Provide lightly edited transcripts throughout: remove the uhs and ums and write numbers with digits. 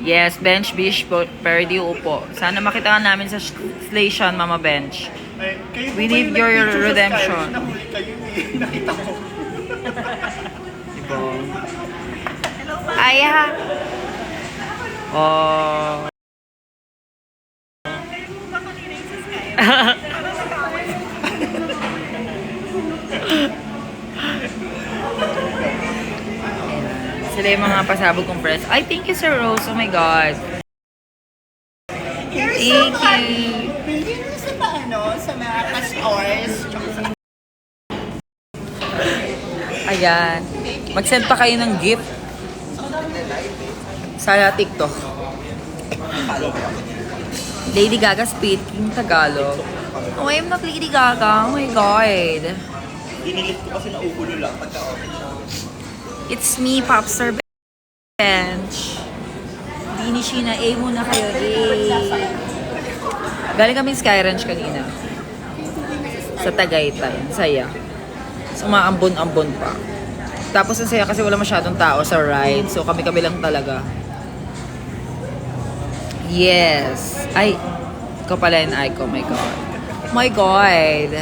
Yes, Bench Bish Perdi upo. Sana makita ka namin sa station, Mama Bench. Ay, kayo po We ba need yung your nag-picture sa redemption. Skyrim? Nahuli kayo eh. Nakita ko. Diba? Ay, ha? Oh. Sila yung mga pasabog kong press. Ay, thank you, Sir Rose. Oh my God. You're so Thank funny. you. Bilhin mo sa paano, sa mga pastors. Ayan. Mag-send pa kayo ng gift sa TikTok. Lady Gaga speaking Tagalog. Oh, I'm not Lady Gaga. Oh my God. Dinilit ko kasi nauulo lang pagka-open siya. It's me, Popstar Bench. Dini Sheena, A muna kayo. A. Galing kami Sky Ranch kanina. Sa Tagaytay. Ang saya. Sumaambon-ambon pa. Tapos ang saya kasi wala masyadong tao sa ride. So kami-kami lang talaga. Yes. Ay, ikaw pala yung Aiko. My God. My God.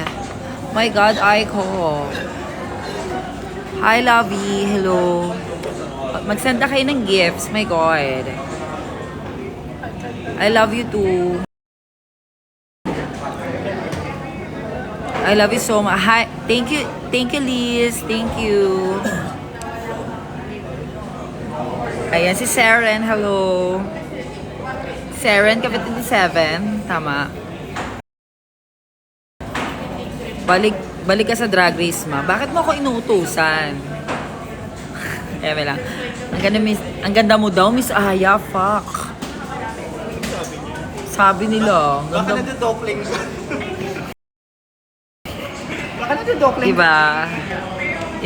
My God, Aiko. Hi, Lovey. Hello. Mag-send na kayo ng gifts. My God. I love you too. I love you so much. Hi. Thank you. Thank you, Liz. Thank you. Ayan, si Saren. Hello. Saren, Cavite 27. Tama. Balik ka sa Drag Race, ma. Bakit mo ako inuutusan? Eme lang. Ang ganda mo daw, Miss Aya. Fuck. Sabi nila. Baka nagdodopling ka. Baka nagdodopling ka. Diba?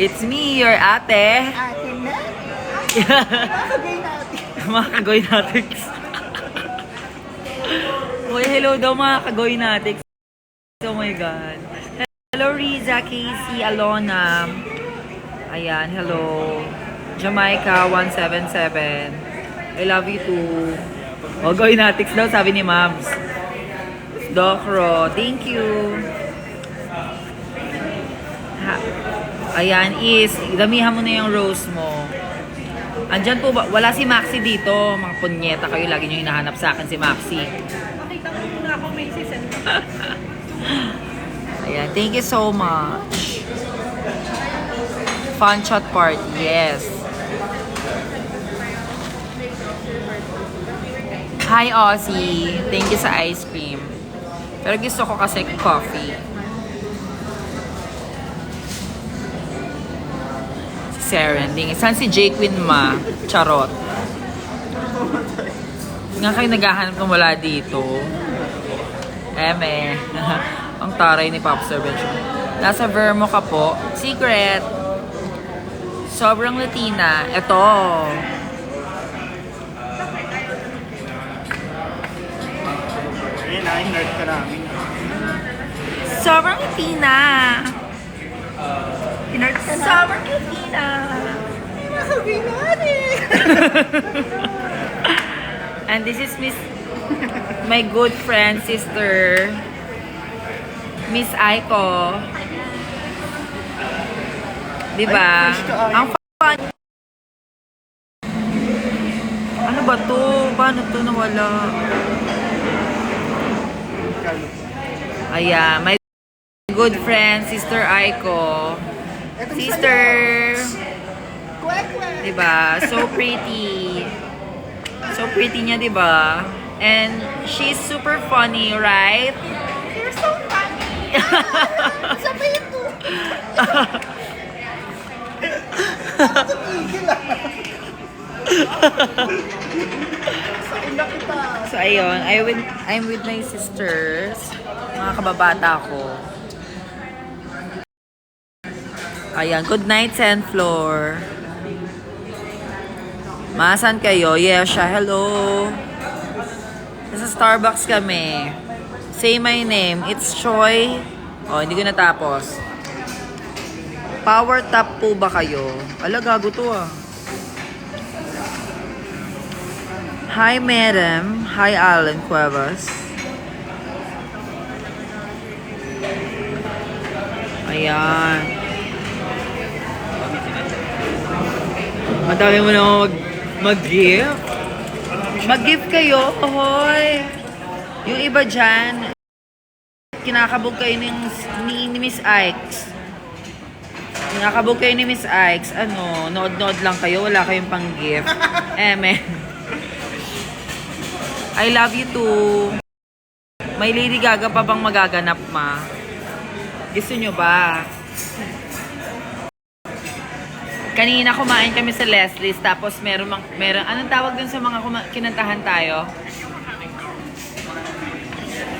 It's me, your ate. Ate na. Nakagay natin. Mga kagoy natin. Uy, hello daw mga kagoy natin. Oh my God. Hello Riza, Casey, Alona. Ayan, hello. Jamaica 177. I love you too. Oh, goy natix daw, sabi ni Mams. Dokro, thank you. Ayan, is, damihan mo na yung rose mo. Andyan po ba? Wala si Maxi dito. Mga punyeta kayo. Lagi nyo hinahanap sa akin si Maxi. Makita mo muna ako may sisend ko. Ayan, thank you so much. Fun shot party, yes. Hi, Ozzy. Thank you sa ice cream. Pero gusto ko kasi coffee. Si Saren. Saan si Jake Quinn ma? Charot. Nga kayo naghahanap ng wala dito. Eme. Ang taray ni Popstar Bench. Nasa Vermo ka po. Secret. Sobrang Latina. Ito. Ayun na, nerd ka namin. Sobrang Latina. Inert ka na. Sobrang Latina. Nakagay natin. And this is my good friend, sister, Miss Aiko. Diba? Ay, crush ka, Aiko. Ang fun. Ano ba to? Paano to nawala? Ayan, my good friend, Sister Aiko. Sister! Diba? So pretty. So pretty niya, diba? And she's super funny, right? You're so funny. Sabi ito. Tumigil ah. Sa ina kita. So ayun, I'm with my sisters, mga kababata ko. Ayan, good night, 10th floor. Masan kayo? Yes, siya. Hello. Nasa Starbucks kami. Say my name. It's Choi. Oh, hindi ko natapos. Power top po ba kayo? Ala, gago to ah. Hi, Madam. Hi, Alan Cuevas. Ayan. Madami mo naman mag-gift. Mag-gift kayo, hoy. Yung iba dyan, kinakabog kayo ni Miss Ikes. Kinakabog kayo ni Miss Ikes. Ano, nood-nood lang kayo, wala kayong pang-gift. Men. I love you too. May Lady Gaga pa bang magaganap, ma? Gusto nyo ba? Kanina kumain kami sa Leslie's, tapos meron anong tawag dun sa mga kinantahan tayo?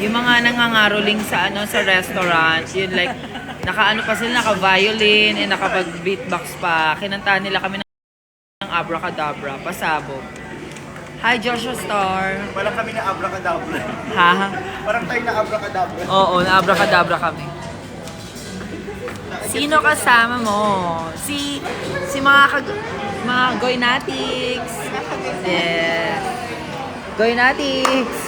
Yung mga nangangaroling sa sa restaurant, yun like, naka naka-violin, nakapag-beatbox pa. Kinantahan nila kami ng abracadabra, pasabog. Hi, Joshua Star. Walang kami na abracadabra. Ha? Parang tayo na abracadabra. Oo, na-abracadabra kami. Sino kasama mo? Si mga Goynatics. Yes. Goynatics.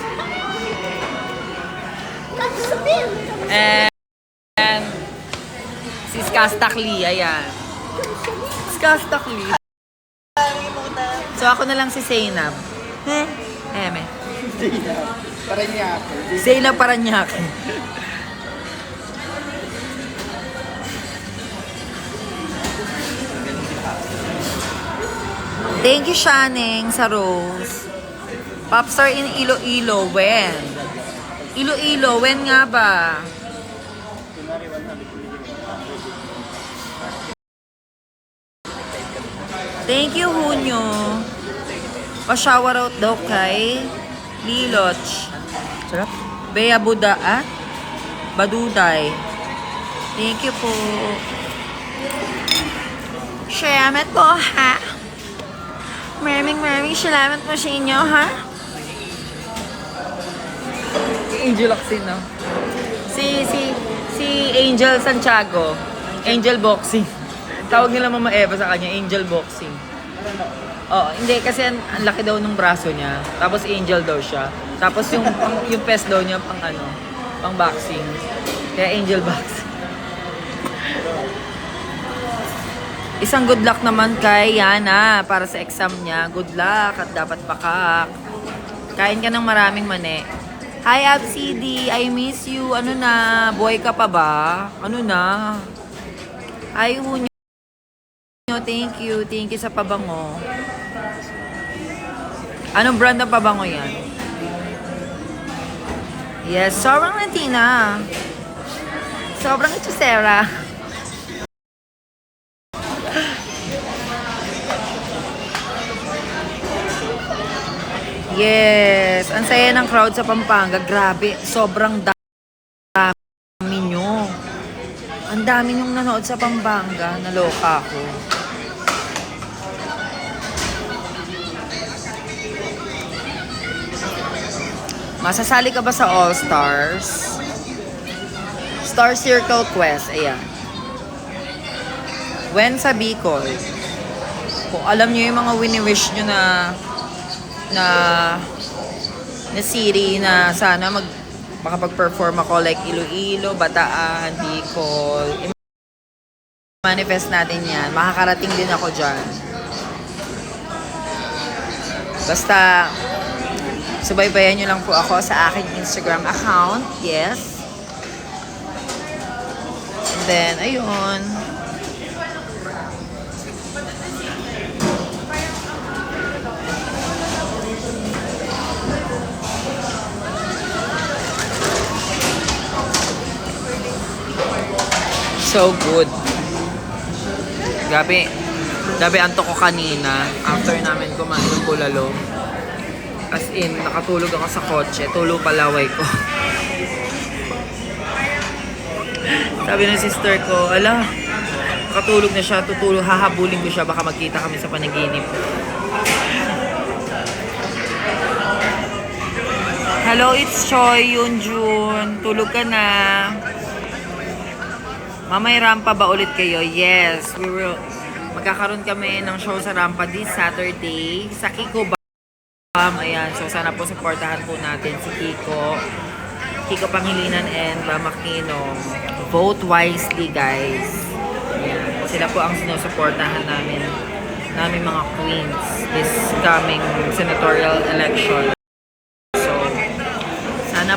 And si Skastakli, ayan. Skastakli. So ako na lang si Zainab. Eme. Paranaque. Zainab Paranaque. Thank you, Shaneng, sa rose. Popstar in Iloilo, when? Iloilo, when nga ba? Thank you, Hunyo. Pa-shower out daw kay Liloch. Sarap. Bea Buda, Baduday. Thank you po. Salamat po, ha? Maraming salamat po sa inyo, ha? Angel Oxin, no? Si Angel Santiago. Angel Boxing. Tawag nila Mama Eva sa kanya, Angel Boxing. Oh, hindi kasi ang laki daw ng braso niya. Tapos Angel daw siya. Tapos yung pes daw niya pang boxing. Kaya Angel Boxing. Isang good luck naman kay Yana para sa exam niya. Good luck at dapat pakak. Kain ka ng maraming mani. Hi, FCD. I miss you. Ano na? Boy ka pa ba? Ano na? Hi, Hunyo. Thank you. Thank you sa pabango. Anong brand ng pabango yan? Yes, sobrang Latina. Sobrang hechicera. Yes, ang saya ng crowd sa Pampanga. Grabe, sobrang dami nyo. Ang dami nyong nanood sa Pampanga. Naloka ako. Masasali ka ba sa All Stars? Star Circle Quest, ayan. When sa Bicol. Kung alam nyo yung mga wini-wish nyo na city na sana makapag-perform ako like Iloilo, Bataan, Bicol. I-manifest natin yan. Makakarating din ako dyan. Basta subaybayan nyo lang po ako sa aking Instagram account. Yes. And then, ayun. So good. Gabi antok ko kanina after namin kumain ng bulalo. As in, nakatulog ako sa kotse. Tulo palaway ko. Sabi ng sister ko, ala, nakatulog na siya, tutulog, hahabulin ko siya, baka magkita kami sa panaginip. Hello, it's Choi Yunjun. Tulog ka na. Mamay Rampa ba ulit kayo? Yes, magkakaroon kami ng show sa Rampa this Saturday sa Kiko Bar. Ayan, so sana po supportahan po natin si Kiko Pangilinan and Mama Kino. Vote wisely, guys. Ayan, sila po ang sinusuportahan namin mga queens this coming senatorial election. So, sana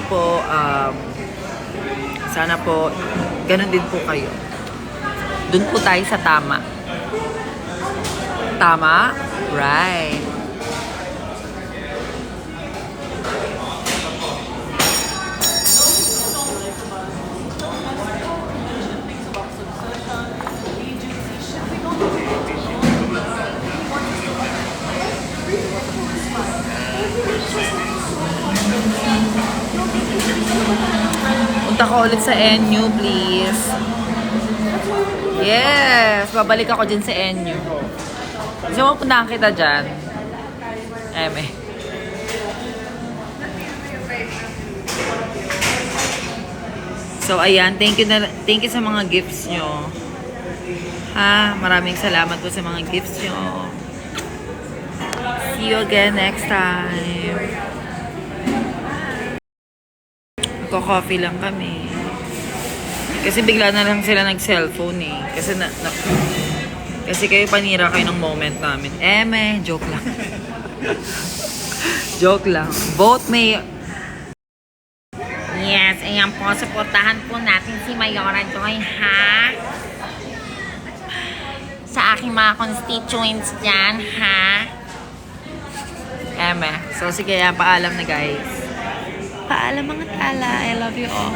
po, ganun din po kayo. Doon po tayo sa tama. Tama? Right. Punta ko ulit sa NU, please. Yes! Babalik ako dyan sa NU. Gusto mo puntahan kita dyan? Eme. So, ayan. Thank you sa mga gifts nyo. Maraming salamat po sa mga gifts nyo. See you again next time. Coffee lang kami. Kasi bigla na lang sila nag-cellphone eh. Kasi kayo panira kayo ng moment namin. Joke lang. Joke lang. Vote may... Yes, ayan po. Supportahan po natin si Mayora Joy, ha? Sa aking mga constituents dyan, ha? So, sige, paalam na, guys. Paalam mga tala. I love you all.